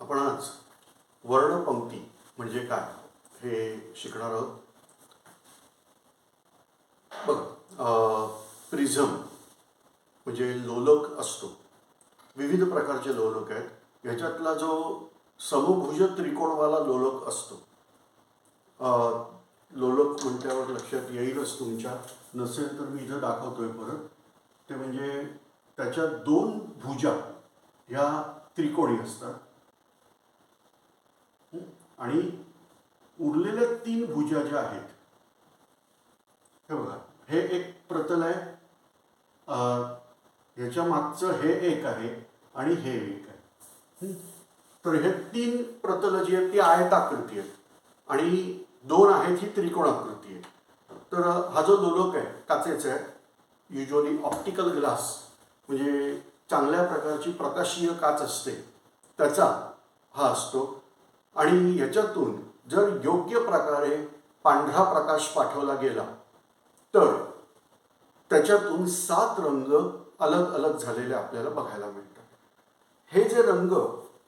आपण आज वर्णपंक्ती म्हणजे काय हे शिकणार आहोत. बघा, प्रिझम म्हणजे लोलक असतो. विविध प्रकारचे लोलक आहेत. ह्याच्यातला जो समभुज त्रिकोणवाला लोलक असतो, लोलक म्हटल्यावर लक्षात येईलच तुमच्या, नसेल तर मी इथं दाखवतोय परत. ते म्हणजे त्याच्या दोन भुजा ह्या त्रिकोणी असतात आणि उरलेल्या तीन भुजा ज्या आहेत, हे बघा, हे एक प्रतल आहे, ह्याच्या मागचं हे एक आहे आणि हे एक आहे. तर हे तीन प्रतल जी आहेत ती आयताकृती आहेत आणि दोन आहेत ही त्रिकोणाकृती आहे. तर हा जो लोलक आहे काचेचा आहे, युजली ऑप्टिकल ग्लास म्हणजे चांगल्या प्रकारची प्रकाशीय काच असते त्याचा हा असतो. आणि ह्याच्यातून जर योग्य प्रकारे पांढरा प्रकाश पाठवला गेला तर त्याच्यातून 7 रंग अलग अलग झालेले आपल्याला बघायला मिळतात. हे जे रंग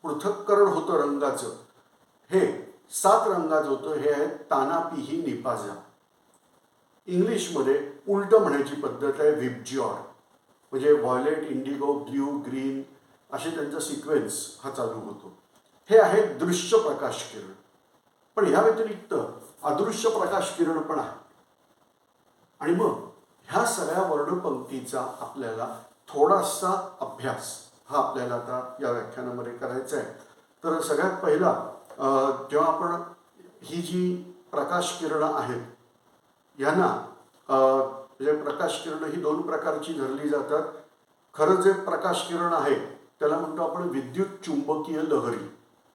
पृथक्करण होतं रंगाचं, हे 7 रंगाचं होतं. हे आहे तानापिही निपाजा. इंग्लिशमध्ये उलट म्हणायची पद्धत आहे विबज्युआर, म्हणजे व्हायोलेट, इंडिगो, ब्ल्यू, ग्रीन असे त्यांचा सिक्वेन्स हा चालू होतो. हे आहे दृश्य प्रकाश किरण. पण ह्या व्यतिरिक्त अदृश्य प्रकाश किरण पण आहे. आणि मग ह्या सगळ्या वर्णपंक्तीचा आपल्याला थोडासा अभ्यास हा आपल्याला आता या व्याख्यानामध्ये करायचा आहे. तर सगळ्यात पहिला, जेव्हा आपण ही जी प्रकाश किरणं आहेत यांना म्हणजे प्रकाश किरणं ही 2 प्रकारची धरली जातात. खरं जे प्रकाश किरण आहे त्याला म्हणतो आपण विद्युत चुंबकीय लहरी,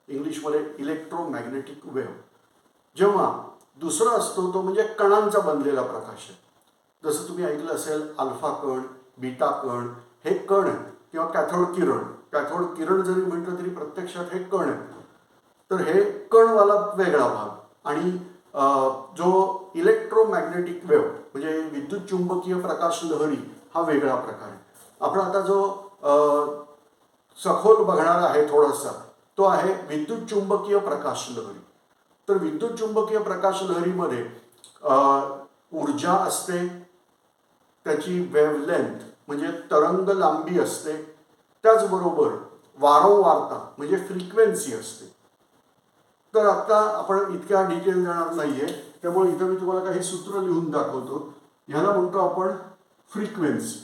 इंग्लिशमध्ये इलेक्ट्रोमॅग्नेटिक वेव्ह. जेव्हा दुसरा असतो तो म्हणजे कणांचा बनलेला प्रकाश आहे. जसं तुम्ही ऐकलं असेल अल्फा कण, बीटा कण, हे कण आहेत. किंवा कॅथोड किरण. कॅथोड किरण जरी म्हटलं तरी प्रत्यक्षात हे कण आहेत. तर हे कणवाला वेगळा भाग आणि जो इलेक्ट्रोमॅग्नेटिक वेव्ह म्हणजे विद्युत चुंबकीय प्रकाश लहरी हा वेगळा प्रकार आहे. आपण आता जो सखोल बघणार आहे थोडासा, तो आहे विद्युत चुंबकीय प्रकाश लहरी. तर विद्युत चुंबकीय प्रकाश लहरीमध्ये ऊर्जा असते, त्याची वेव्हलेंथ म्हणजे तरंग लांबी असते, त्याचबरोबर वारंवारता म्हणजे फ्रिक्वेन्सी असते. तर आता आपण इतक्या डिटेल जाणार नाहीये, त्यामुळे इथं मी तुम्हाला काही सूत्र लिहून दाखवतो. ह्याला म्हणतो आपण फ्रिक्वेन्सी.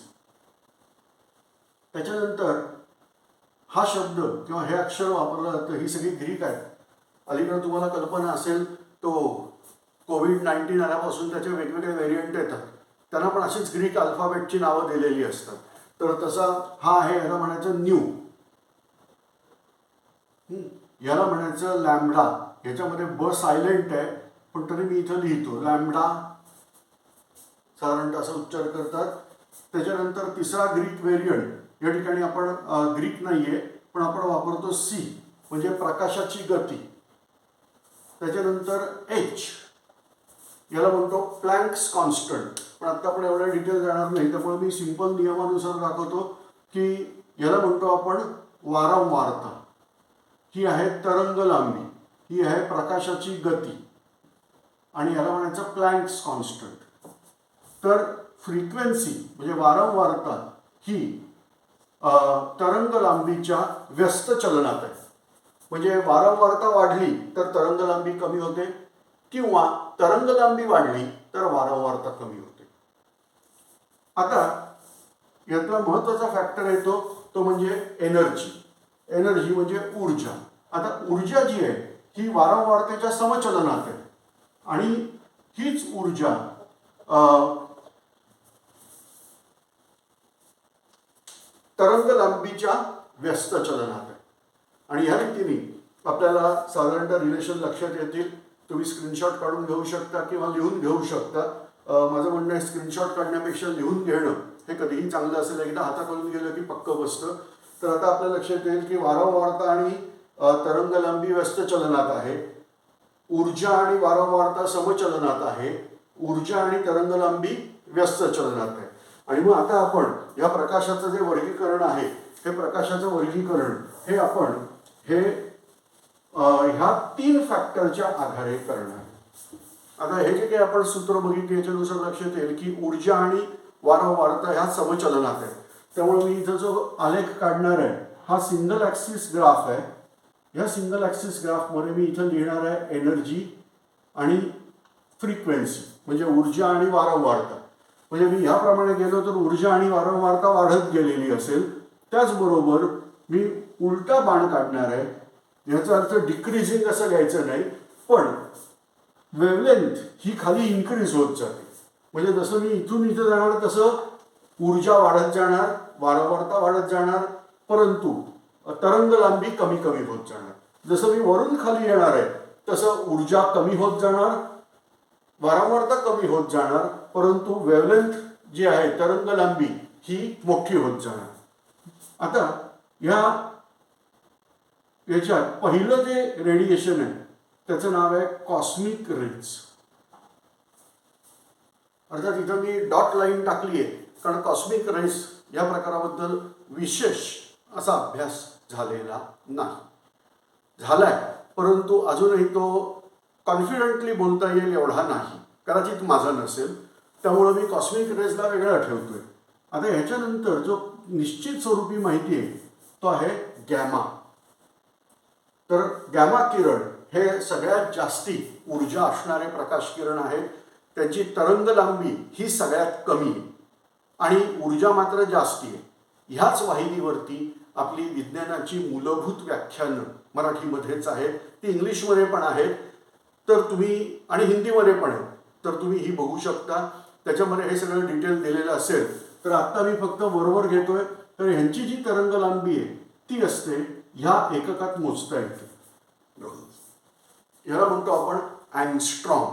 त्याच्यानंतर हा शब्द किंवा हे अक्षर वापरलं जातं, ही सगळी ग्रीक आहेत. अलीकडे तुम्हाला कल्पना असेल तो कोविड-19 आल्यापासून त्याचे वेगवेगळे व्हेरियंट येतात, त्यांना पण अशीच ग्रीक अल्फाबेटची नावं दिलेली असतात. तर तसा हा आहे, ह्याला म्हणायचं न्यू, ह्याला म्हणायचं लॅम्बडा. ह्याच्यामध्ये ब सायलेंट आहे पण तरी मी इथं लिहितो लॅम्बडा, साधारणतः असं उच्चार करतात. त्याच्यानंतर तिसरा ग्रीक व्हेरियंट, या ठिकाणी आपण ग्रीक नाहीये पण आपण वापरतो सी म्हणजे प्रकाशाची गती. त्याच्यानंतर एच, याला म्हणतो प्लँक्स कॉन्स्टंट. पण आता आपण एवढ्या डिटेल जाणार नाही, त्यामुळे मी सिंपल नियमानुसार दाखवतो की याला म्हणतो आपण वारंवारता, ही आहे तरंग लांबी, ही आहे प्रकाशाची गती आणि याला म्हणायचं प्लँक्स कॉन्स्टंट. तर फ्रिक्वेन्सी म्हणजे वारंवारता ही तरंग लांबीच्या व्यस्त चलनात आहे. म्हणजे वारंवारता वाढली तर तरंग लांबी कमी होते किंवा तरंग लांबी वाढली तर वारंवारता कमी होते. आता यातला महत्वाचा फॅक्टर येतो तो म्हणजे एनर्जी. एनर्जी म्हणजे ऊर्जा. आता ऊर्जा जी आहे ही वारंवारतेच्या समचलनात आहे आणि हीच ऊर्जा तरंग लांबीच्या व्यस्त चलनात आहे. आणि ह्या रीतीने आपल्याला साधारणतः रिलेशन लक्षात येतील. तुम्ही स्क्रीनशॉट काढून घेऊ शकता किंवा लिहून घेऊ शकता. माझं म्हणणं आहे स्क्रीनशॉट काढण्यापेक्षा लिहून घेणं हे कधीही चांगलं असेल. एकदा हाताखालून गेलं की पक्क बसतं. तर आता आपल्या लक्षात येईल की वारंवारता आणि तरंग लांबी व्यस्त चलनात आहे, ऊर्जा आणि वारंवारता समचलनात आहे, ऊर्जा आणि तरंग लांबी व्यस्त चलनात आहे. आणि मग आता आपण या प्रकाशाचं जे वर्गीकरण आहे, हे प्रकाशाचं वर्गीकरण हे आपण हे ह्या 3 फॅक्टरच्या आधारे करणार. आता हे जे काही आपण सूत्र बघितले याच्यानुसार लक्षात येईल की ऊर्जा आणि वारंवारता ह्या समचलनात आहे. त्यामुळे मी इथं जो आलेख काढणार आहे हा सिंगल ॲक्सिस ग्राफ आहे. या सिंगल ॲक्सिस ग्राफमध्ये मी इथं लिहिणार आहे एनर्जी आणि फ्रिक्वेन्सी म्हणजे ऊर्जा आणि वारंवारता. म्हणजे मी ह्याप्रमाणे गेलो तर ऊर्जा आणि वारंवारता वाढत गेलेली असेल. त्याचबरोबर मी उलटा बाण काढणार आहे. याचा अर्थ डिक्रीजिंग असं घ्यायचं नाही, पण वेवलेंथ ही खाली इन्क्रीज होत जाते. म्हणजे जसं मी इथून इथं जाणार तसं ऊर्जा वाढत जाणार, वारंवारता वाढत जाणार, परंतु तरंग लांबी कमी कमी होत जाणार. जसं मी वरून खाली येणार आहे तसं ऊर्जा कमी होत जाणार, वारंवारता कमी होत जाणार, परंतु वेवलेंथ जी आहे तरंग लांबी ही मोठी होत जाणार. आता याच्यात पहिलं जे रेडिएशन आहे त्याचं नाव आहे कॉस्मिक रेज. अर्थात इथं मी डॉट लाईन टाकली आहे कारण कॉस्मिक रेज या प्रकाराबद्दल विशेष असा अभ्यास झालेला नाही. झालाय परंतु अजूनही तो कॉन्फिडंटली बोलता येईल एवढा नाही, कदाचित माझा नसेल. त्यामुळं मी कॉस्मिक रेजला वेगळा ठेवतोय. आता ह्याच्यानंतर जो निश्चित स्वरूपी माहिती आहे तो आहे गॅमा. तर गॅमा किरण हे सगळ्यात जास्ती ऊर्जा असणारे प्रकाश किरण आहेत. त्यांची तरंग लांबी ही सगळ्यात कमी आहे आणि ऊर्जा मात्र जास्ती आहे. ह्याच वाहिनीवरती आपली विज्ञानाची मूलभूत व्याख्यानं मराठीमध्येच आहेत, ती इंग्लिशमध्ये पण आहेत, तर तुम्ही आणि हिंदीमध्ये पण आहेत, तर तुम्ही ही बघू शकता. त्याच्यामध्ये हे सगळं डिटेल दिलेलं असेल. तर आत्ता मी फक्त बरोबर घेतोय. तर ह्यांची जी तरंग लांबी आहे ती असते ह्या एककात मोजता येते. याला म्हणतो आपण अँगस्ट्रॉम.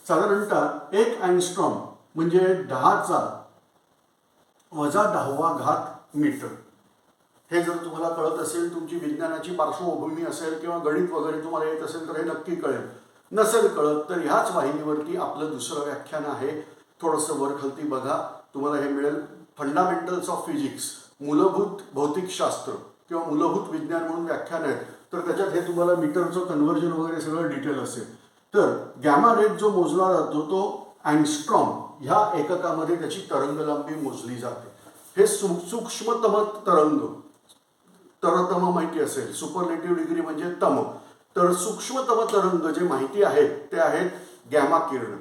साधारणतः 1 अँगस्ट्रॉम म्हणजे 10⁻⁻ मीटर. हे जर तुम्हाला कळत असेल, तुमची विज्ञानाची पार्श्वभूमी असेल किंवा गणित वगैरे तुम्हाला येत असेल तर हे नक्की कळेल. नसेल कळत तर ह्याच वाहिनीवरती आपलं दुसरं व्याख्यान आहे. थोडंसं वर खालती बघा, तुम्हाला हे मिळेल. फंडामेंटल्स ऑफ फिजिक्स, मूलभूत भौतिकशास्त्र किंवा मूलभूत विज्ञान म्हणून व्याख्यान आहेत. तर त्याच्यात हे तुम्हाला मीटरचं कन्व्हर्जन वगैरे सगळं डिटेल असेल. तर गॅमा रेज जो मोजला जातो तो अँगस्ट्रॉम ह्या एककामध्ये त्याची तरंग लांबी मोजली जाते. हे सूक्ष्मतम तरंग, तरतम माहिती असेल, सुपरलेटिव्ह डिग्री म्हणजे तम. तर सूक्ष्मतम तरंग जे माहिती आहेत ते आहेत गॅमा किरण.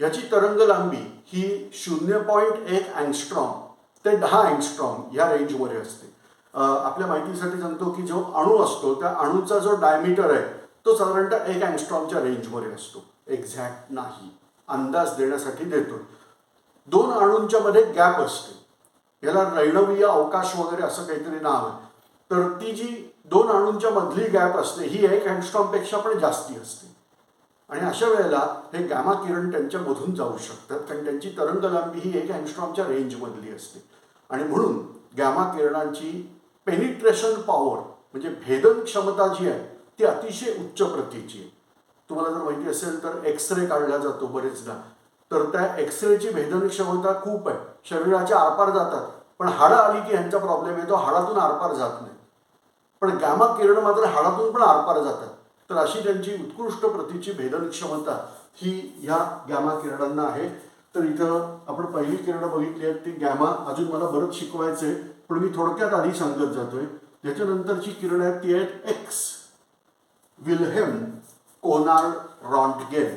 याची तरंग लांबी ही 0.1 अँगस्ट्रॉम ते 10 अँगस्ट्रॉम या रेंजमध्ये असते. आपल्या माहितीसाठी सांगतो की जो अणू असतो त्या अणूचा जो डायमीटर आहे तो साधारणतः 1 अँगस्ट्रॉमच्या रेंजमध्ये असतो. एक्झॅक्ट नाही, अंदाज देण्यासाठी देतो. 2 अणूंच्या मध्ये गॅप असते, याला रैणवीय अवकाश वगैरे असं काहीतरी नाव आहे. तर ती जी 2 अणूंच्या मधली गॅप असते ही 1 अँगस्ट्रॉमपेक्षा पण जास्ती असते. आणि अशा वेळेला हे गॅमा किरण त्यांच्यामधून जाऊ शकतात कारण त्यांची तरंग लांबी ही 1 अँगस्ट्रॉमच्या रेंजमधली असते. आणि म्हणून गॅमा किरणांची पेनिट्रेशन पॉवर म्हणजे भेदन क्षमता जी आहे ती अतिशय उच्च प्रतीची आहे. तुम्हाला जर माहिती असेल तर एक्सरे काढला जातो बरेचदा, तर त्या एक्सरेची भेदन क्षमता खूप आहे. शरीराच्या आरपार जातात, पण हाडं आली की ह्यांचा प्रॉब्लेम येतो, हाडातून आरपार जात नाही. पण गॅमा किरण मात्र हाडातून पण आरपार जातात. तर अशी त्यांची उत्कृष्ट प्रतीची भेदन क्षमता ही ह्या गॅमा किरणांना आहे. तर इथं आपण पहिली किरणं बघितली आहेत ती गॅमा. अजून मला बरंच शिकवायचं आहे पण मी थोडक्यात आधी सांगत जातोय. त्याच्यानंतरची किरणं आहेत ती आहेत एक्स. Wilhelm Conrad Roentgen.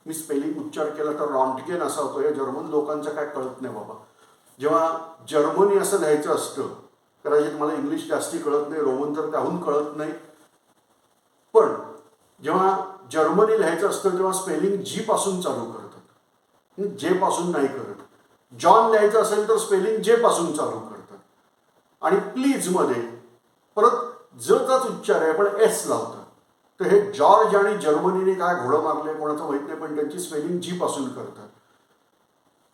मी स्पेलिंग उच्चार केला तर रॉन्टगेन असा होतो. या जर्मन लोकांचं काय कळत नाही बाबा. जेव्हा जर्मनी असं लिहायचं असतं, कदाचित मला इंग्लिश जास्ती कळत नाही, रोमन तर त्याहून कळत नाही, पण जेव्हा जर्मनी लिहायचं असतं तेव्हा स्पेलिंग जी पासून चालू करतात, जे पासून नाही करत. जॉन लिहायचं असेल तर स्पेलिंग जे पासून चालू करतात. आणि प्लीज मध्ये परत जचाच उच्चार आहे पण एस लावतात. तर हे जॉर्ज आणि जर्मनीने काय घोडं मारले कोणाचं माहित नाही, पण त्यांची स्पेलिंग जी पासून करतात.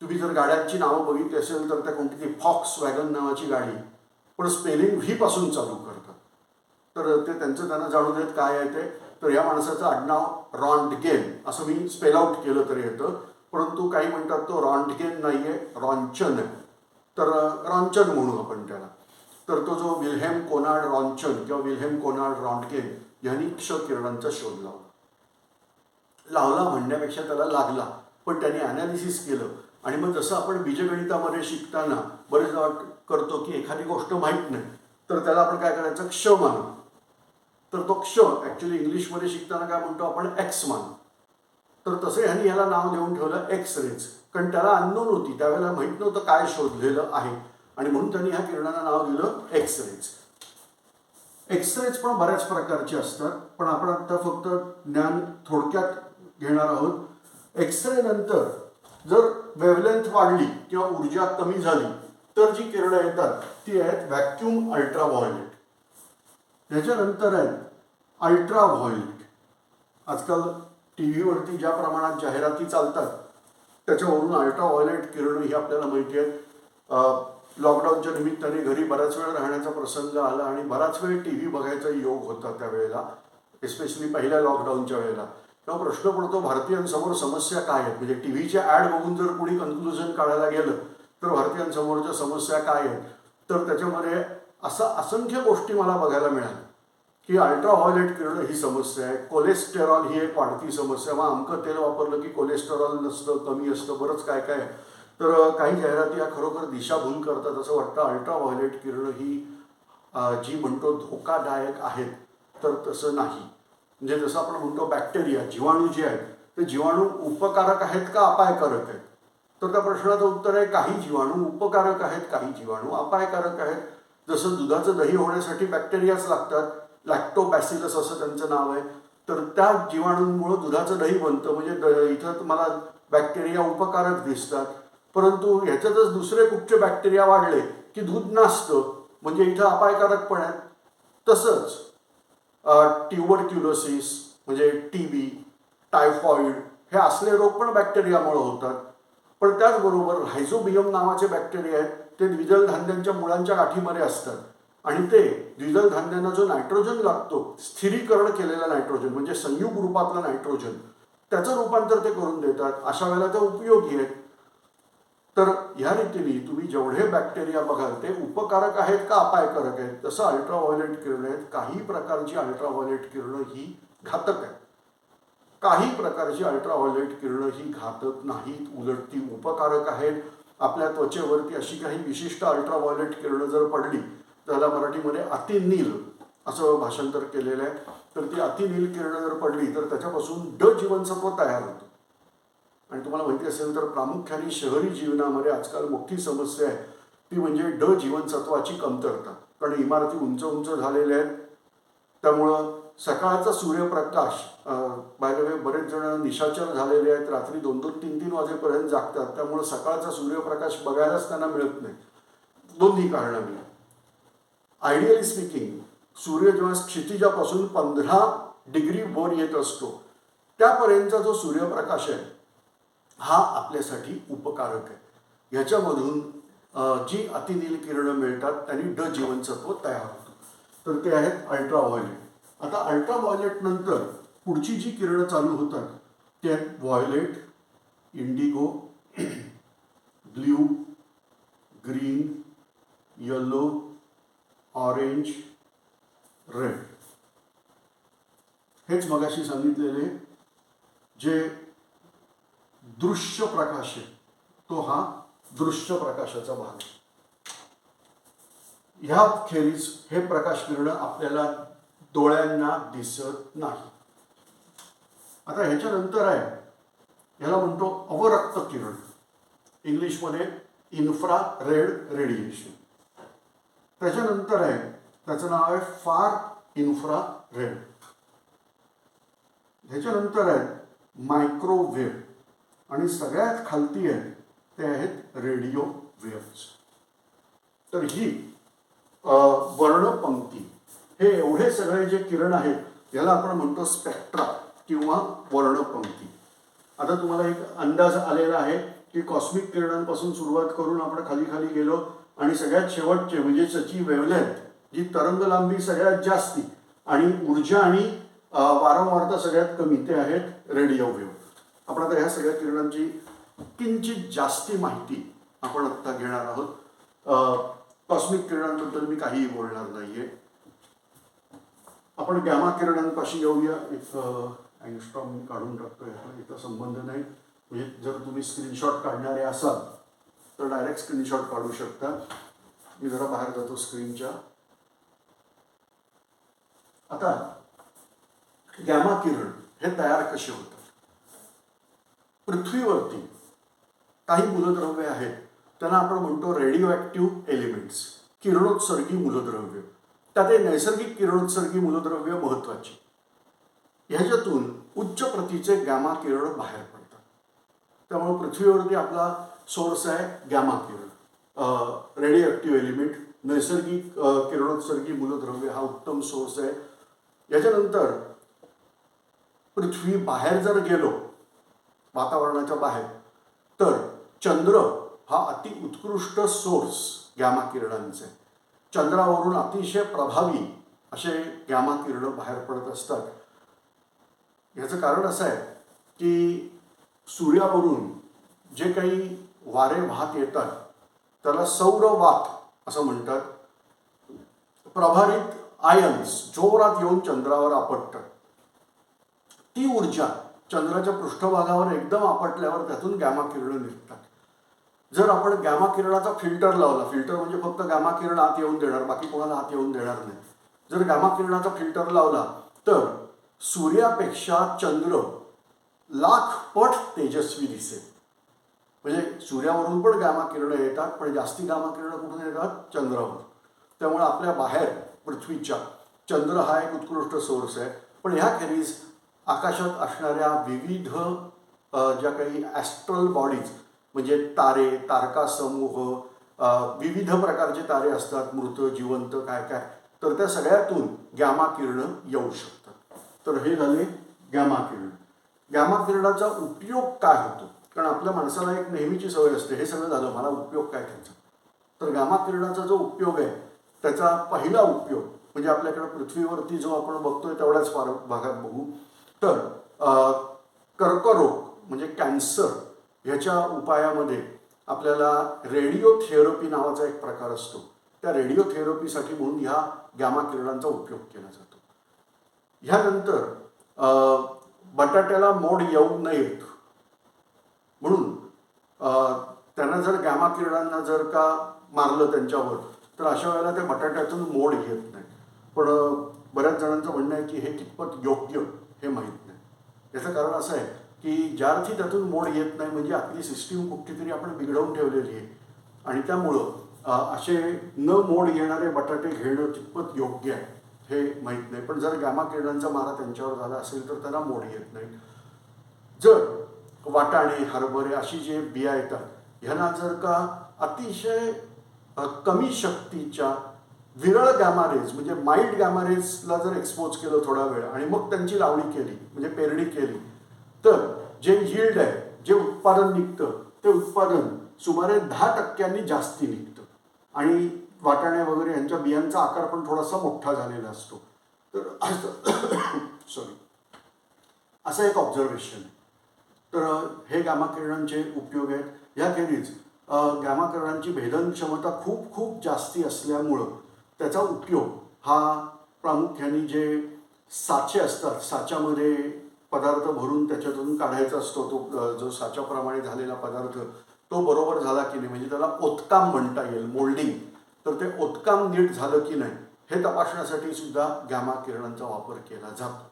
तुम्ही जर गाड्यांची नावं बघितली असेल तर त्या कोणती फॉक्स वॅगन नावाची गाडी, पण स्पेलिंग व्ही पासून चालू करतात. तर ते त्यांचं त्यांना जाणून देत काय आहे ते. तर या माणसाचं आडनाव रॉन्टगेन असं मी स्पेल आउट केलं तरी येतं, परंतु काही म्हणतात तो रॉन्टगेन नाहीये, रॉन्चन आहे. तर रॉन्चन म्हणू आपण त्याला. तर तो जो विल्हेम कोनार्ड रॉन्चन किंवा विल्हेम कोनार्ड रॉन्टगेन यांनी क्ष किरणांचा शोध लावला म्हणण्यापेक्षा त्याला लागला, पण त्यांनी अनालिसिस केलं. आणि मग जसं आपण बीजगणितामध्ये शिकताना बरेचदा करतो की एखादी गोष्ट माहीत नाही तर त्याला आपण काय करायचं, क्ष मानू. तर तो क्ष ॲक्च्युली इंग्लिशमध्ये शिकताना काय म्हणतो आपण, एक्स मानू. तर तसं ह्यांनी ह्याला नाव देऊन ठेवलं एक्स रेज, कारण त्याला अननोन होती, त्यावेळेला माहीत नव्हतं काय शोधलेलं आहे, आणि म्हणून त्यांनी ह्या किरणांना नाव दिलं एक्स रेज. एक्स रेज पण बऱ्याच प्रकारचे असतात, पण आपण आता फक्त ज्ञान थोडक्यात घेणार आहोत. एक्सरे नंतर जर वेव्हलेंथ वाढली किंवा ऊर्जा कमी झाली तर जी किरणं येतात ती आहेत व्हॅक्यूम अल्ट्राव्हायोलेट. त्याच्यानंतर आहेत अल्ट्राव्हायोलेट. आजकाल टी व्हीवरती ज्या प्रमाणात जाहिराती चालतात त्याच्यावरून अल्ट्राव्हायोलेट किरणं ही आपल्याला माहिती आहेत. लॉकडाऊनच्या निमित्ताने घरी बराच वेळ राहण्याचा प्रसंग आला आणि बराच वेळ टी व्ही बघायचा योग होता त्यावेळेला, एस्पेशली पहिल्या लॉकडाऊनच्या वेळेला. तेव्हा प्रश्न पडतो भारतीयांसमोर समस्या काय आहेत. म्हणजे टी व्हीच्या ॲड बघून जर कोणी कन्क्लुजन काढायला गेलं तर भारतीयांसमोरच्या समस्या काय आहेत, तर त्याच्यामध्ये असंख्य गोष्टी मला बघायला मिळाल्या की अल्ट्राव्हायोलेट किरणं ही समस्या आहे, कोलेस्टेरॉल ही एक वाढती समस्या. मग अमकं तेल वापरलं की कोलेस्टेरॉल नसतं, कमी असतं, बरंच काय काय. तर काही जाहिराती या खरोखर दिशाभूल करतात. असं वाटतं अल्ट्राव्हायोलेट किरणं ही जी म्हणतो धोकादायक आहेत, तर तसं नाही. म्हणजे जसं आपण म्हणतो बॅक्टेरिया, जीवाणू जे आहेत ते जीवाणू उपकारक आहेत का अपायकारक आहेत, तर त्या प्रश्नाचं उत्तर आहे काही जीवाणू उपकारक आहेत, काही जीवाणू अपायकारक आहेत. जसं दुधाचं दही होण्यासाठी बॅक्टेरियाच लागतात, लॅक्टोबॅसिलस असं त्यांचं नाव आहे, तर त्या जीवाणूंमुळं दुधाचं दही बनतं. म्हणजे इथं मला बॅक्टेरिया उपकारक दिसतात, परंतु ह्याच्यातच दुसरे कुठचे बॅक्टेरिया वाढले की दूध नासतं, म्हणजे इथं अपायकारक पण आहेत. तसंच ट्युबरक्युलोसिस म्हणजे टीबी, टायफॉइड हे असले रोग पण बॅक्टेरियामुळे होतात. पण त्याचबरोबर रायझोबियम नावाचे बॅक्टेरिया आहेत, ते द्विदल धान्यांच्या मुळांच्या गाठीमध्ये असतात आणि ते द्विदल धान्यांना जो नायट्रोजन लागतो, स्थिरीकरण केलेला नायट्रोजन म्हणजे संयुग रूपातलं नायट्रोजन, त्याचं रूपांतर ते करून देतात. अशा वेळेला ते उपयोगी आहेत. तर या रीतीने तुम्ही जेवढे बॅक्टेरिया बघाल ते उपकारक आहेत का अपायकारक आहेत. तसं अल्ट्राव्हायोलेट किरणं आहेत. काही प्रकारची अल्ट्राव्हायोलेट किरणं ही घातक आहेत, काही प्रकारची अल्ट्राव्हायोलेट किरणं ही घातक नाहीत, उलट ती उपकारक आहेत. आपल्या त्वचेवरती अशी काही विशिष्ट अल्ट्राव्हायोलेट किरणं जर पडली, त्याला मराठीमध्ये अतिनील असं भाषांतर केलेलं आहे. तर ती अतिनील किरणं जर पडली तर त्याच्यापासून ड जीवनसत्व तयार होतं. आणि तुम्हाला माहिती असेल तर प्रामुख्याने शहरी जीवनामध्ये आजकाल मोठी समस्या आहे ती म्हणजे ड जीवनसत्वाची कमतरता. कारण इमारती उंच उंच झालेल्या आहेत, त्यामुळं सकाळचा सूर्यप्रकाश, बाय द वे बरेच जण निशाचर झालेले आहेत, रात्री 2-2, 3-3 वाजेपर्यंत जागतात, त्यामुळं सकाळचा सूर्यप्रकाश बघायलाच त्यांना मिळत नाही. दोन्ही कारणांनी. आयडियली स्पीकिंग सूर्य जेव्हा क्षितिजापासून 15 डिग्री वर येत असतो त्यापर्यंतचा जो सूर्यप्रकाश आहे हा आपल्यासाठी उपकारक आहे. ह्याच्यामधून जी अतिनील किरणं मिळतात त्यांनी ड जीवनसत्व तयार होतं. तर ते आहेत अल्ट्राव्हायोलेट. आता अल्ट्राव्हायोलेट नंतर पुढची जी किरणं चालू होतात ते आहेत violet, Indigo, blue, green, yellow, orange, red. हेच मगाशी सांगितलेले जे दृश्य प्रकाश आहे तो हा दृश्य प्रकाशाचा भाग. ह्या खेरीज हे प्रकाश किरणं आपल्याला डोळ्यांना दिसत नाही. आता ह्याच्यानंतर आहे, ह्याला म्हणतो अवरक्त किरण, इंग्लिशमध्ये इन्फ्रा रेड रेडिएशन. त्याच्यानंतर आहे त्याचं नाव आहे फार इन्फ्रा रेड. ह्याच्यानंतर आहे मायक्रोवेव्ह आणि सगळ्यात खालती आहेत ते आहेत रेडिओ वेव्हज. तर ही वर्णपंक्ती, हे एवढे सगळे जे किरण आहेत याला आपण म्हणतो स्पेक्ट्रा किंवा वर्णपंक्ती. आता तुम्हाला एक अंदाज आलेला आहे की कॉस्मिक किरणांपासून सुरुवात करून आपण खाली खाली गेलो आणि सगळ्यात शेवटचे म्हणजे त्याची वेव्हलेंथ, जी तरंग लांबी सगळ्यात जास्ती आणि ऊर्जा आणि वारंवारता सगळ्यात कमी, ते आहेत रेडिओ वेव्ह. आपण आता ह्या सगळ्या किरणांची किंचित जास्ती माहिती आपण आत्ता घेणार आहोत. कॉस्मिक किरणांबद्दल मी काहीही बोलणार नाहीये. आपण गॅमा किरणांपाशी येऊया. एक अँगस्ट्रॉम मी काढून टाकतोय, याचा संबंध नाही. म्हणजे जर तुम्ही स्क्रीनशॉट काढणारे असाल तर डायरेक्ट स्क्रीनशॉट काढू शकता. मी जरा बाहेर जातो स्क्रीनच्या. आता गॅमा किरण हे तयार कसे होतात? पृथ्वीवरती काही मूलद्रव्य आहेत, त्यांना आपण म्हणतो रेडिओ ॲक्टिव्ह एलिमेंट्स, किरणोत्सर्गी मूलद्रव्य. त्यात नैसर्गिक किरणोत्सर्गी मूलद्रव्य महत्वाची. ह्याच्यातून उच्च प्रतीचे गॅमा किरण बाहेर पडतात. त्यामुळे पृथ्वीवरती आपला सोर्स आहे गॅमा किरण, रेडिओ ॲक्टिव्ह एलिमेंट, नैसर्गिक किरणोत्सर्गी मूलद्रव्य हा उत्तम सोर्स आहे. याच्यानंतर पृथ्वी बाहेर जर गेलो वातावरणाच्या बाहेर, तर चंद्र हा अति उत्कृष्ट सोर्स गॅमा किरणांचे. चंद्रावरून अतिशय प्रभावी असे गॅमा किरण बाहेर पडत असतात. याचं कारण असं आहे की सूर्यावरून जे काही वारे वाहत येतात त्याला सौरवात असं म्हणतात. प्रभारित आयन्स जोरात येऊन चंद्रावर आपटतात. ती ऊर्जा चंद्राच्या पृष्ठभागावर एकदम आपटल्यावर त्यातून गॅमा किरण निघतात. जर आपण गॅमा किरणाचा फिल्टर लावला, फिल्टर म्हणजे फक्त गॅमा किरण आत येऊन देणार, बाकी कोणाला आत येऊन देणार नाही. जर गॅमा किरणाचा फिल्टर लावला तर सूर्यापेक्षा चंद्र लाख पट तेजस्वी दिसेल. म्हणजे सूर्यावरून पण गॅमा किरण येतात, पण जास्ती गॅमा किरण कुठून येतात? चंद्रावर. त्यामुळे आपल्या बाहेर पृथ्वीच्या चंद्र हा एक उत्कृष्ट सोर्स आहे. पण ह्याखेरीज आकाशात असणाऱ्या विविध ज्या काही ॲस्ट्रल बॉडीज म्हणजे तारे, तारका समूह, विविध प्रकारचे तारे असतात, मृत, जिवंत, काय काय, तर त्या सगळ्यातून गॅमा किरणं येऊ शकतात. तर हे झाले गॅमा किरण. गॅमा किरणाचा उपयोग काय होतो? कारण आपल्या माणसाला एक नेहमीची सवय असते, हे सगळं झालं, मला उपयोग काय त्याचा? तर गॅमा किरणाचा जो उपयोग आहे त्याचा पहिला उपयोग म्हणजे आपल्याकडे पृथ्वीवरती जो आपण बघतोय तेवढ्याच भागात बघू तर कर्करोग म्हणजे कॅन्सर ह्याच्या उपायामध्ये आपल्याला रेडिओथेरपी नावाचा एक प्रकार असतो. त्या रेडिओथेरपीसाठी म्हणून ह्या गॅमा किरणांचा उपयोग केला जातो. ह्यानंतर बटाट्याला मोड येऊ नयेत म्हणून त्यांना जर गॅमा किरणांना जर का मारलं त्यांच्यावर तर अशा वेळेला त्या बटाट्यातून मोड येत नाही. पण बऱ्याच जणांचं म्हणणं आहे की हे कितपत योग्य हे माहीत नाही. याचं कारण असं आहे की ज्या अर्थी त्यातून मोड येत नाही म्हणजे आपली सिस्टीम कुठेतरी आपण बिघडवून ठेवलेली आहे आणि त्यामुळं असे न मोड येणारे बटाटे घेणं कितपत योग्य आहे हे माहीत नाही. पण जर गॅमा किरणांचा मारा त्यांच्यावर झाला असेल तर त्यांना मोड येत नाही. जर वाटाणे, हरभरे अशी जे बिया येतात ह्यांना जर का अतिशय कमी शक्तीच्या विरळ गॅमारेज म्हणजे माइल्ड गॅमारेजला जर एक्सपोज केलं थोडा वेळ आणि मग त्यांची लावणी केली म्हणजे पेरणी केली तर जे यील्ड आहे, जे उत्पादन निघतं ते उत्पादन सुमारे 10% जास्ती निघतं आणि वाटाणे वगैरे यांच्या बियांचा आकार पण थोडासा मोठा झालेला असतो. तर सॉरी असं एक ऑब्झर्वेशन आहे. तर हे गॅमा किरणांचे उपयोग आहेत. ह्याखेरीज गॅमा किरणांची भेदन क्षमता खूप खूप जास्ती असल्यामुळं त्याचा उपयोग हा प्रामुख्याने जे साचे असतात, साच्यामध्ये पदार्थ भरून त्याच्यातून काढायचा असतो, तो जो साच्याप्रमाणे झालेला पदार्थ तो बरोबर झाला की नाही म्हणजे त्याला ओतकाम म्हणता येईल, मोल्डिंग, तर ते ओतकाम नीट झालं की नाही हे तपासण्यासाठी सुद्धा गॅमा किरणांचा वापर केला जातो.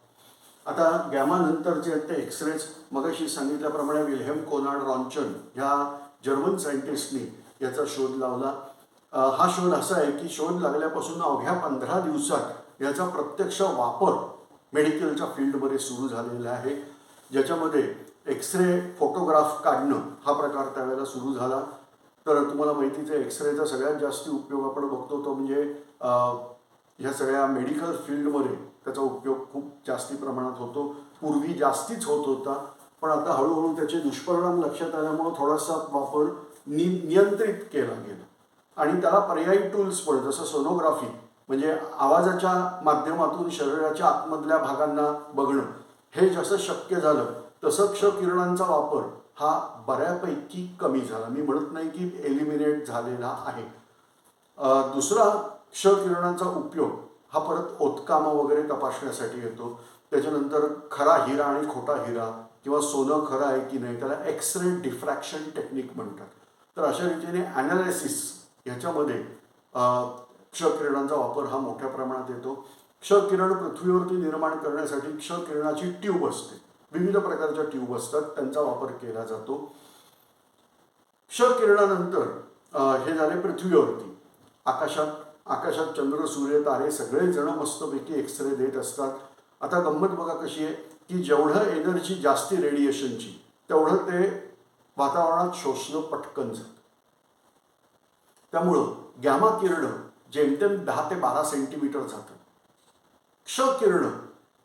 आता गॅमा नंतरचे ते एक्सरेज मगाशी सांगितल्याप्रमाणे विल्हेम कोनार्ड रॉन्चन ह्या जर्मन सायंटिस्टनी याचा शोध लावला. हा शोध असा आहे की शोध लागल्यापासून अवघ्या 15 दिवसात याचा प्रत्यक्ष वापर मेडिकलच्या फील्डमध्ये सुरू झालेला आहे, ज्याच्यामध्ये एक्सरे फोटोग्राफ काढणं हा प्रकार त्यावेळेला सुरू झाला. तर तुम्हाला माहितीच आहे एक्सरेचा सगळ्यात जास्त उपयोग आपण बघतो तो म्हणजे ह्या सगळ्या मेडिकल फील्डमध्ये त्याचा उपयोग खूप जास्ती प्रमाणात होतो. पूर्वी जास्तीच होत होता पण आता हळूहळू त्याचे दुष्परिणाम लक्षात आल्यामुळं थोडासा वापर नियंत्रित केला गेला आणि त्याला पर्यायी टूल्स पण जसं सोनोग्राफी म्हणजे आवाजाच्या माध्यमातून शरीराच्या आतमधल्या भागांना बघणं हे जसं शक्य झालं तसं क्ष किरणांचा वापर हा बऱ्यापैकी कमी झाला. मी म्हणत नाही की एलिमिनेट झालेला आहे. दुसरा क्ष किरणांचा उपयोग हा परत ओतकामं वगैरे तपासण्यासाठी येतो. त्याच्यानंतर खरा हिरा आणि खोटा हिरा किंवा सोनं खरं आहे की नाही त्याला एक्सरे डिफ्रॅक्शन टेक्निक म्हणतात. तर अशा रीतीने ॲनालिसिस ह्याच्यामध्ये क्ष किरणांचा वापर हा मोठ्या प्रमाणात येतो. क्ष किरण पृथ्वीवरती निर्माण करण्यासाठी क्ष किरणाची ट्यूब असते, विविध प्रकारच्या ट्यूब असतात, त्यांचा वापर केला जातो. क्ष किरणानंतर हे झाले पृथ्वीवरती. आकाशात चंद्र सूर्य तारे सगळेजण मस्तपैकी एक्सरे देत असतात. आता गंमत बघा कशी आहे की जेवढं एनर्जी जास्ती रेडिएशनची तेवढं ते वातावरणात शोषलं पटकन जातं. त्यामुळं गॅमा किरणं जेमतेम 10 ते 12 सेंटीमीटर जातात. क्ष किरणं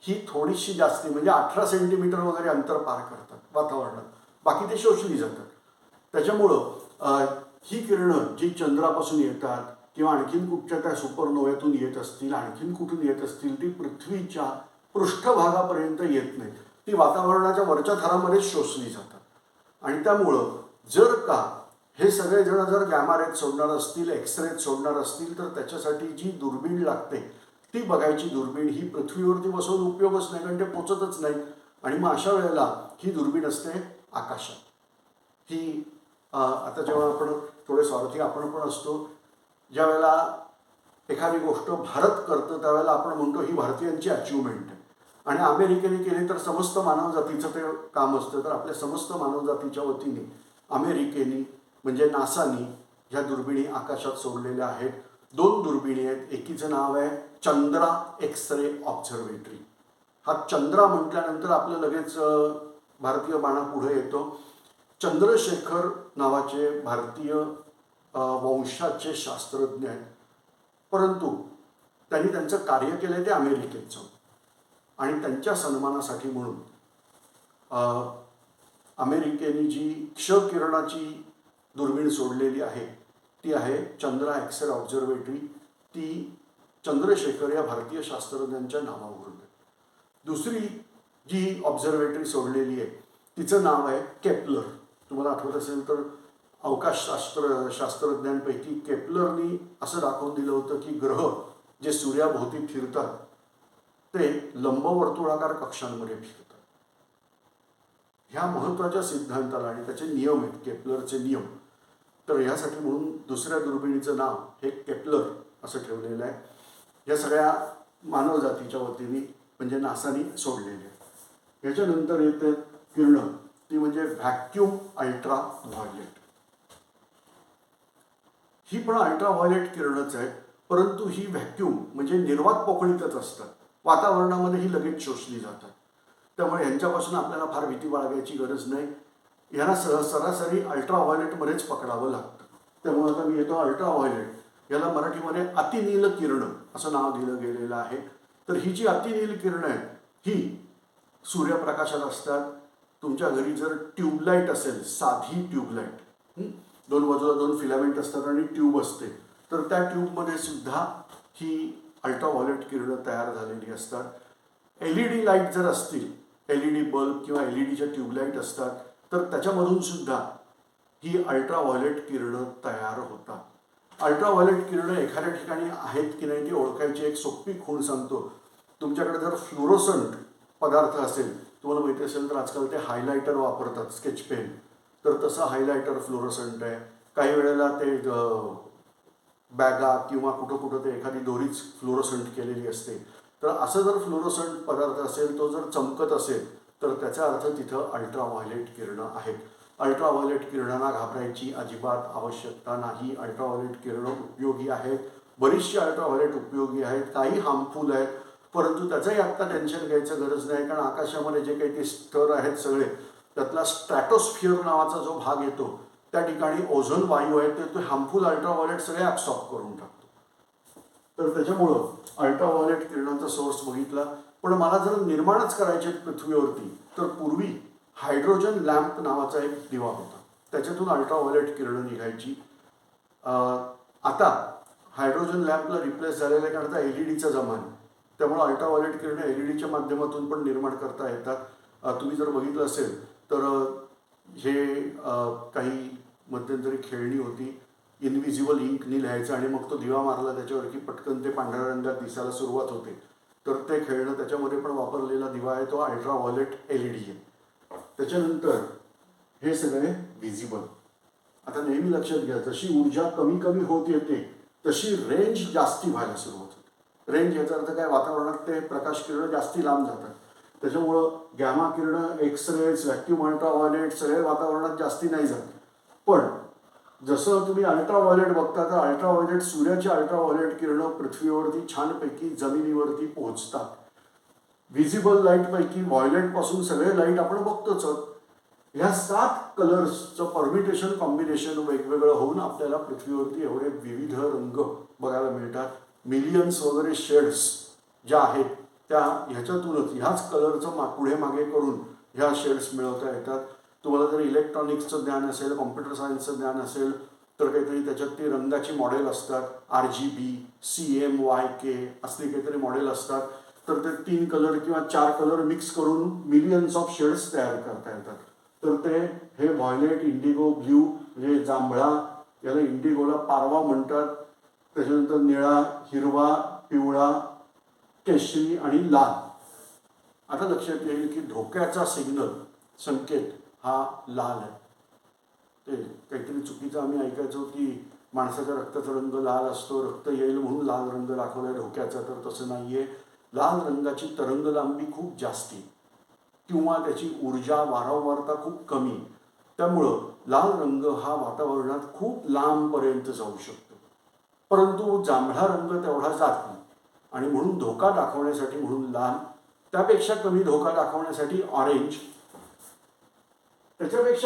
ही थोडीशी जास्ती म्हणजे 18 सेंटीमीटर वगैरे अंतर पार करतात वातावरणात, बाकी ते शोषली जातात. त्याच्यामुळं ही किरणं जी चंद्रापासून येतात किंवा आणखीन कुठच्या त्या सुपरनोव्यातून येत असतील, आणखीन कुठून येत असतील, ती पृथ्वीच्या पृष्ठभागापर्यंत येत नाही, ती वातावरणाच्या वरच्या थरामध्येच शोषली जातात. आणि त्यामुळं जर का हे सगळेजण जर गॅमा रेज सोडणार असतील, एक्सरेज सोडणार असतील, तर त्याच्यासाठी जी दुर्बीण लागते ती बघायची दुर्बीण ही पृथ्वीवरती बसवून उपयोगच नाही, कारण ते पोचतच नाही. आणि मग अशा वेळेला ही दुर्बीण असते आकाशात. ही आता जेव्हा आपण थोडे स्वार्थी आपण पण असतो, ज्या वेळेला एखादी गोष्ट भारत करतं त्यावेळेला आपण म्हणतो ही भारतीयांची अचिव्हमेंट आहे, आणि अमेरिकेने केली तर समस्त मानवजातीचं ते काम असतं. तर आपल्या समस्त मानवजातीच्या वतीने अमेरिकेने म्हणजे नासानी ह्या दुर्बिणी आकाशात सोडलेल्या आहेत. 2 दुर्बिणी आहेत. एकीचं नाव आहे चंद्रा एक्सरे ऑब्झर्वेटरी. हा चंद्रा म्हटल्यानंतर आपलं लगेच भारतीय बाणा पुढे येतो. चंद्रशेखर नावाचे भारतीय वंशाचे शास्त्रज्ञ आहेत, परंतु त्यांनी त्यांचं कार्य केलं ते अमेरिकेत जाऊन. आणि त्यांच्या सन्मानासाठी म्हणून अमेरिकेने जी क्ष किरणाची दुर्बीण सोडलेली आहे ती आहे चंद्रा एक्सरे ऑब्झर्वेटरी. ती चंद्रशेखर या भारतीय शास्त्रज्ञांच्या नावावरून आहे. दुसरी जी ऑब्झर्वेटरी सोडलेली आहे तिचं नाव आहे केपलर. तुम्हाला आठवत असेल तर शास्त्रज्ञांपैकी केपलरनी असं दाखवून दिलं होतं की ग्रह जे सूर्याभोवती फिरतात ते लंबवर्तुळाकार कक्षांमध्ये फिरतात. ह्या महत्त्वाच्या सिद्धांताला आणि त्याचे नियम आहेत, केपलरचे नियम. तर ह्यासाठी म्हणून दुसऱ्या दुर्बिणीचं नाव हे केपलर असं ठेवलेलं आहे. या सगळ्या मानवजातीच्या वतीने म्हणजे नासानी सोडलेले आहे. याच्यानंतर येते किरणं, ती म्हणजे व्हॅक्यूम अल्ट्रा व्हायलेट. ही पण अल्ट्रा व्हायलेट किरणच आहे, परंतु ही व्हॅक्यूम म्हणजे निर्वात पोकळीतच असतात, वातावरणामध्ये ही लगेच शोषली जातात. त्यामुळे यांच्यापासून आपल्याला फार भीती बाळगायची गरज नाही. यांना सरासरी अल्ट्रा व्हायलेटमध्येच पकडावं लागतं. त्यामुळे आता मी येतो अल्ट्रा व्हायलेट. याला मराठीमध्ये अतिनील किरणं असं नाव दिलं गेलेलं आहे. तर ही जी अतिनील किरणं आहेत ही सूर्यप्रकाशात असतात. तुमच्या घरी जर ट्यूबलाईट असेल, साधी ट्यूबलाईट, 2 बाजूला 2 फिलामेंट असतात आणि ट्यूब असते, तर त्या ट्यूबमध्ये सुद्धा ही अल्ट्राव्हायोलेट किरणं तयार झालेली असतात. LED लाईट जर असतील, LED बल्ब किंवा LEDच्या ट्यूबलाईट असतात, तर त्याच्यामधून सुद्धा ही अल्ट्राव्हायोलेट किरणं तयार होतात. अल्ट्राव्हायोलेट किरणं एखाद्या ठिकाणी आहेत की नाही ती ओळखायची एक सोपी खूण सांगतो. तुमच्याकडे जर फ्लोरोसंट पदार्थ असेल, तुम्हाला माहिती असेल तर आजकाल ते हायलायटर वापरतात, स्केच पेन, तर तसं हायलायटर फ्लोरोसंट आहे. काही वेळेला ते बॅगा किंवा कुठं कुठं ते एखादी दोरीच फ्लोरोसंट केलेली असते. तर असं जर फ्लोरोसंट पदार्थ असेल, तो जर चमकत असेल तर त्याचा अर्थ तिथं अल्ट्राव्हायोलेट किरणं आहेत. अल्ट्राव्हायोलेट किरणांना घाबरायची अजिबात आवश्यकता नाही. अल्ट्राव्हायोलेट किरणं उपयोगी आहेत, बरीचशी अल्ट्राव्हायोलेट उपयोगी आहेत, काही हार्मफुल आहेत, परंतु त्याचंही आत्ता टेन्शन घ्यायचं गरज नाही. कारण आकाशामध्ये जे काही ते स्तर आहेत सगळे, त्यातला स्ट्रॅटोस्फिअर नावाचा जो भाग येतो त्या ठिकाणी ओझोन वायू आहे ते हार्मफुल अल्ट्राव्हायोलेट सगळे ॲब्सॉर्ब करून टाकतो. तर त्याच्यामुळं अल्ट्राव्हायोलेट किरणांचा सोर्स बघितला. पण मला जर निर्माणच करायचे पृथ्वीवरती तर पूर्वी हायड्रोजन लॅम्प नावाचा एक दिवा होता, त्याच्यातून अल्ट्राव्हायोलेट किरणं निघायची. आता हायड्रोजन लॅम्पला रिप्लेस झालेलं आहे, कारण आता LEDचा जमाना, त्यामुळे अल्ट्राव्हायोलेट किरणं LEDच्या माध्यमातून पण निर्माण करता येतात. तुम्ही जर बघितलं असेल तर हे काही मध्यंतरी खेळणी होती, इनविजिबल इंकनी लिहायचं आणि मग तो दिवा मारला त्याच्यावर की पटकन ते पांढऱ्या रंगात दिसायला सुरुवात होते. तर ते खेळणं, त्याच्यामध्ये पण वापरलेला दिवा आहे तो अल्ट्राव्हायोलेट LED आहे. त्याच्यानंतर हे सगळे व्हिजिबल. आता नेहमी लक्षात घ्या, जशी ऊर्जा कमी कमी होत येते तशी रेंज जास्ती व्हायला सुरुवात होते. रेंज याचा अर्थ काय, वातावरणात ते प्रकाश किरण जास्ती लांब जातात. त्याच्यामुळं गॅमा किरण, एक्सरेज, व्हॅक्यूम अल्ट्राव्हायोलेट सगळे वातावरणात जास्ती नाही जात. पण जसं तुम्ही अल्ट्राव्हायोलेट बघता तर अल्ट्राव्हायोलेट, सूर्याची अल्ट्राव्हायोलेट किरणं पृथ्वीवरती छानपैकी जमिनीवरती पोहोचतात. व्हिजिबल लाईट पैकी व्हायोलेट पासून सगळे लाईट आपण बघतोच. ह्या 7 कलर्सचं परमिटेशन, कॉम्बिनेशन वेगवेगळं होऊन आपल्याला पृथ्वीवरती एवढे विविध रंग बघायला मिळतात. मिलियन्स वगैरे शेड्स ज्या आहेत त्या ह्याच्यातूनच, ह्याच कलरचं पुढे मागे करून ह्या शेड्स मिळवता येतात. तुम्हाला जर इलेक्ट्रॉनिक्सचं ज्ञान असेल, कॉम्प्युटर सायन्सचं ज्ञान असेल तर काहीतरी त्याच्यात ती रंगाची मॉडेल असतात. RGB, CMYK असली काहीतरी मॉडेल असतात. तर ते 3 कलर किंवा 4 कलर मिक्स करून मिलियन्स ऑफ शेड्स तयार करता येतात. तर ते हे व्हायोलेट, इंडिगो, ब्ल्यू म्हणजे जांभळा, याला इंडिगोला पारवा म्हणतात. त्याच्यानंतर निळा, हिरवा, पिवळा, केशरी आणि लाल. आता लक्षात येईल की धोक्याचा सिग्नल, संकेत हा लाल आहे. ते काहीतरी चुकीचं आम्ही ऐकायचो की माणसाच्या रक्ताचा रंग लाल असतो, रक्त येईल म्हणून लाल रंग दाखवलाय धोक्याचा. तर तसं नाहीये. लाल रंगाची तरंग लांबी खूप जास्ती किंवा त्याची ऊर्जा वारंवारता खूप कमी. त्यामुळं लाल रंग हा वातावरणात खूप लांबपर्यंत जाऊ शकतो. परंतु जांभळा रंग तेवढा जात नाही आणि म्हणून धोका दाखवण्यासाठी म्हणून लाल, त्यापेक्षा कमी धोका दाखवण्यासाठी ऑरेंज, त्याच्यापेक्षा